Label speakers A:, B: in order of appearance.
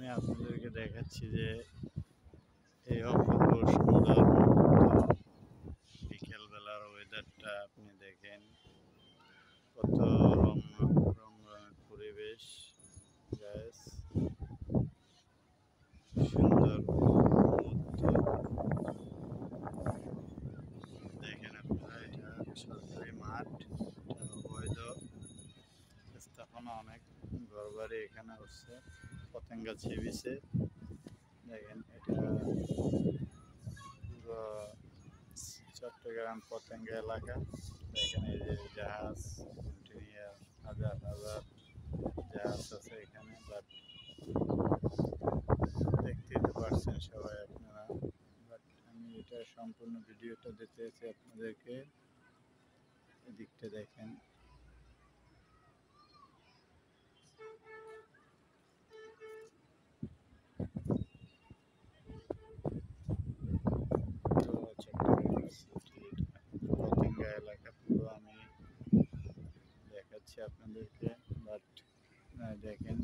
A: আমি আপনাদেরকে দেখাচ্ছি যে এই অপূর্ব সুন্দর বিকেলবেলার ওয়েদারটা আপনি দেখেন, কত রঙের পরিবেশ। গ্যাস সুন্দর মুহূর্ত দেখেন আপনারা। এটা সরকারি মাঠ, এটা অবৈধ স্থাপনা, অনেক ঘরবাড়ি এখানে উঠছে, পতেঙ্গা ছিবিছে। দেখেন এটা পুরো চট্টগ্রাম পতেঙ্গা এলাকা। দেখেন এই যে জাহাজ, কন্টেইনার, হাজার হাজার জাহাজ আছে এখানে। বাট দেখতেই তো পারছেন সবাই আপনারা। বাট আমি এটা সম্পূর্ণ ভিডিওটা দিতেছি আপনাদেরকে। এদিকটা দেখেন, চট্টগ্রাম সিটি পতেঙ্গা এলাকা পুরো আমি দেখাচ্ছি আপনাদেরকে। বাট দেখেন